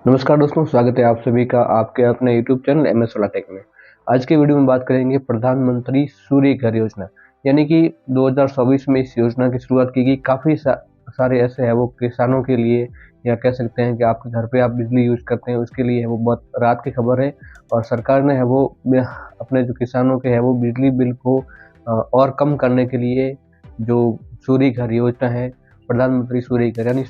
नमस्कार दोस्तों, स्वागत है आप सभी का आपके अपने YouTube channel MS solar tech में। आज के वीडियो में बात करेंगे प्रधानमंत्री सूर्य घर योजना, यानी कि 2024 में इस योजना की शुरुआत की गई। काफ़ी सारे ऐसे है वो किसानों के लिए, या कह सकते हैं कि आपके घर पे आप बिजली यूज करते हैं उसके लिए है वो बहुत राहत की खबर है। और सरकार ने है वो अपने जो किसानों के है वो बिजली बिल को और कम करने के लिए जो सूर्य घर योजना है, प्रधानमंत्री सूर्य घर यानी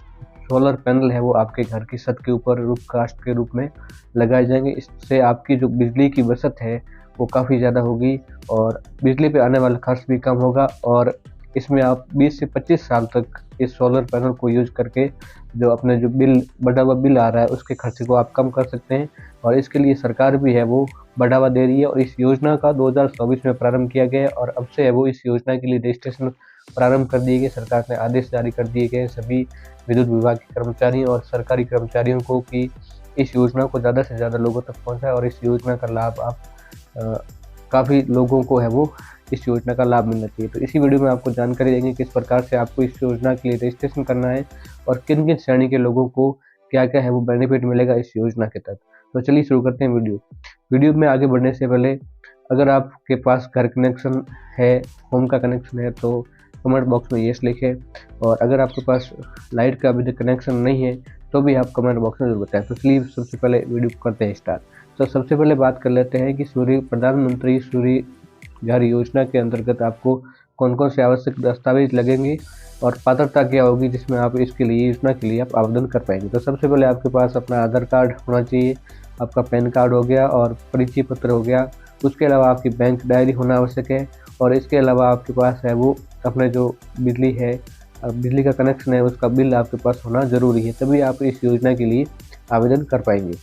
सोलर पैनल है वो आपके घर की छत के ऊपर रूफकास्ट के रूप में लगाए जाएंगे। इससे आपकी जो बिजली की बचत है वो काफ़ी ज़्यादा होगी और बिजली पे आने वाला खर्च भी कम होगा। और इसमें आप 20 से 25 साल तक इस सोलर पैनल को यूज करके जो अपने जो बढ़ा हुआ बिल आ रहा है उसके खर्चे को आप कम कर सकते हैं। और इसके लिए सरकार भी है वो बढ़ावा दे रही है और इस योजना का 2024 में प्रारंभ किया गया है और अब से है वो इस योजना के लिए रजिस्ट्रेशन प्रारंभ कर दिए गए। सरकार ने आदेश जारी कर दिए गए सभी विद्युत विभाग के कर्मचारियों और सरकारी कर्मचारियों को कि इस योजना को ज़्यादा से ज़्यादा लोगों तक पहुंचाए और इस योजना का लाभ आप काफ़ी लोगों को है वो इस योजना का लाभ मिलना चाहिए। तो इसी वीडियो में आपको जानकारी देंगे किस प्रकार से आपको इस योजना के लिए रजिस्ट्रेशन करना है और किन किन श्रेणी के लोगों को क्या क्या है वो बेनिफिट मिलेगा इस योजना के तहत। तो चलिए शुरू करते हैं वीडियो में आगे बढ़ने से पहले अगर आपके पास घर कनेक्शन है, होम का कनेक्शन है, तो कमेंट बॉक्स में यस लिखें। और अगर आपके पास लाइट का अभी तक कनेक्शन नहीं है तो भी आप कमेंट बॉक्स में जरूर बताएं। तो चलिए सबसे पहले वीडियो करते हैं स्टार्ट। तो सबसे पहले बात कर लेते हैं कि प्रधानमंत्री सूर्य घर योजना के अंतर्गत आपको कौन कौन से आवश्यक दस्तावेज लगेंगे और पात्रता क्या होगी जिसमें आप इसके लिए योजना के लिए आप आवेदन कर पाएंगे। तो सबसे पहले आपके पास अपना आधार कार्ड होना चाहिए, आपका पैन कार्ड हो गया और परिचय पत्र हो गया। उसके अलावा आपकी बैंक डायरी होना आवश्यक है और इसके अलावा आपके पास है वो अपने जो बिजली का कनेक्शन है उसका बिल आपके पास होना ज़रूरी है, तभी आप इस योजना के लिए आवेदन कर पाएंगे।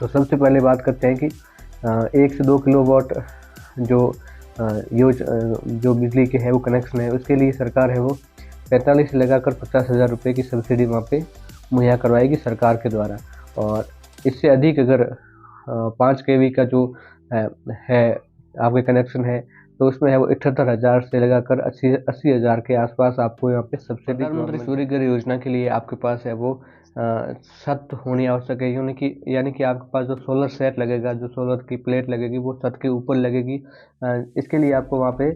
तो सबसे पहले बात करते हैं कि 1 से 2 किलोवाट जो बिजली के है वो कनेक्शन है उसके लिए सरकार है वो 45 से लगाकर 50,000 रुपये की सब्सिडी वहाँ पे मुहैया करवाएगी सरकार के द्वारा। और इससे अधिक अगर 5 kV का जो है आपके कनेक्शन है तो उसमें है वो 78,000 से लगाकर 80,000 के आसपास आपको यहाँ पे सब्सिडी। प्रधानमंत्री सूर्य घर योजना के लिए आपके पास है वो छत होनी आवश्यक है, यानी कि आपके पास जो सोलर सेट लगेगा, जो सोलर की प्लेट लगेगी वो छत के ऊपर लगेगी। इसके लिए आपको वहाँ पे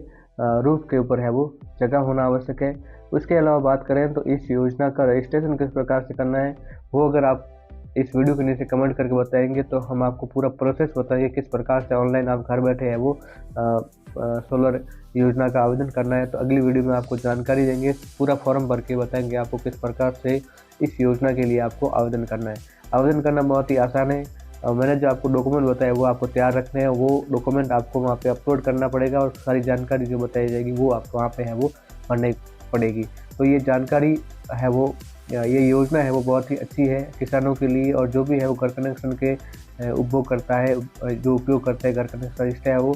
रूफ के ऊपर है वो जगह होना आवश्यक है। उसके अलावा बात करें तो इस योजना का रजिस्ट्रेशन किस प्रकार से करना है वो अगर आप इस वीडियो के नीचे कमेंट करके बताएंगे तो हम आपको पूरा प्रोसेस बताएंगे किस प्रकार से ऑनलाइन आप घर बैठे हैं वो सोलर योजना का आवेदन करना है। तो अगली वीडियो में आपको जानकारी देंगे, पूरा फॉर्म भर के बताएंगे आपको किस प्रकार से इस योजना के लिए आपको आवेदन करना है। आवेदन करना बहुत ही आसान है और मैंने जो आपको डॉक्यूमेंट बताया वो आपको तैयार रखने हैं, वो डॉक्यूमेंट आपको वहाँ पे अपलोड करना पड़ेगा और सारी जानकारी जो बताई जाएगी वो आपको वहाँ पे है वो भरनी पड़ेगी। तो ये जानकारी है वो ये योजना है वो बहुत ही अच्छी है किसानों के लिए और जो भी है वो घर कनेक्शन के उपभोग करता है, जो उपयोग करता है घर कनेक्शन इसका है वो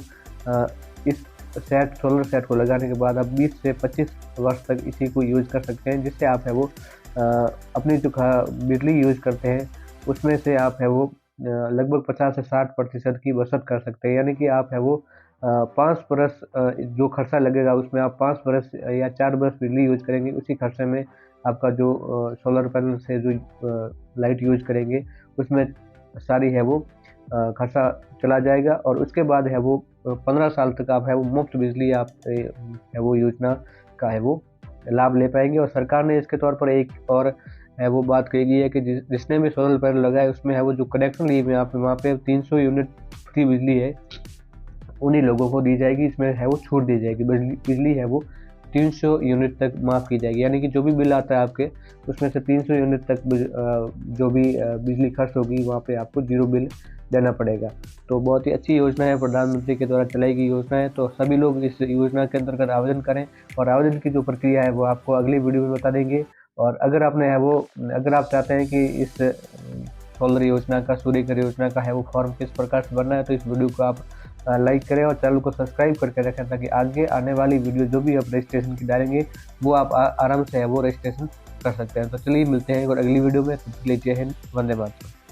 इस सोलर सेट को लगाने के बाद आप 20 से 25 वर्ष तक इसी को यूज़ कर सकते हैं, जिससे आप है वो अपनी जो बिजली यूज़ करते हैं उसमें से आप है वो लगभग 50 से 60% की बचत कर सकते हैं। यानी कि आप है वो 5 बरस जो खर्चा लगेगा उसमें आप 5 बरस या 4 बरस बिजली यूज करेंगे, उसी खर्चे में आपका जो सोलर पैनल से जो लाइट यूज करेंगे उसमें सारी है वो खर्चा चला जाएगा। और उसके बाद है वो 15 साल तक आप है वो मुफ्त बिजली आप है वो योजना का है वो लाभ ले पाएंगे। और सरकार ने इसके तौर पर एक और है वो बात कही गई है कि जिसने भी सोलर पैनल लगाए उसमें है वो जो कनेक्शन लिए हुए आप वहाँ पे 300 यूनिट फ्री बिजली है उन्हीं लोगों को दी जाएगी, इसमें है वो छूट दी जाएगी। बिजली है वो 300 यूनिट तक माफ़ की जाएगी, यानी कि जो भी बिल आता है आपके उसमें से 300 यूनिट तक जो भी बिजली खर्च होगी वहाँ पे आपको जीरो बिल देना पड़ेगा। तो बहुत ही अच्छी योजना है, प्रधानमंत्री के द्वारा चलाई गई योजना है। तो सभी लोग इस योजना के अंतर्गत आवेदन करें और आवेदन की जो प्रक्रिया है वो आपको अगली वीडियो में बता देंगे। और अगर आप चाहते हैं कि इस सोलर योजना का, सूर्य घर योजना का है वो फॉर्म किस प्रकार से भरना है तो इस वीडियो को आप लाइक करें और चैनल को सब्सक्राइब करके रखें ताकि आगे आने वाली वीडियो जो भी आप रजिस्ट्रेशन की डालेंगे वो आप आराम से है वो रजिस्ट्रेशन कर सकते हैं। तो चलिए मिलते हैं और अगली वीडियो में। जय हिंद, वंदे मातरम।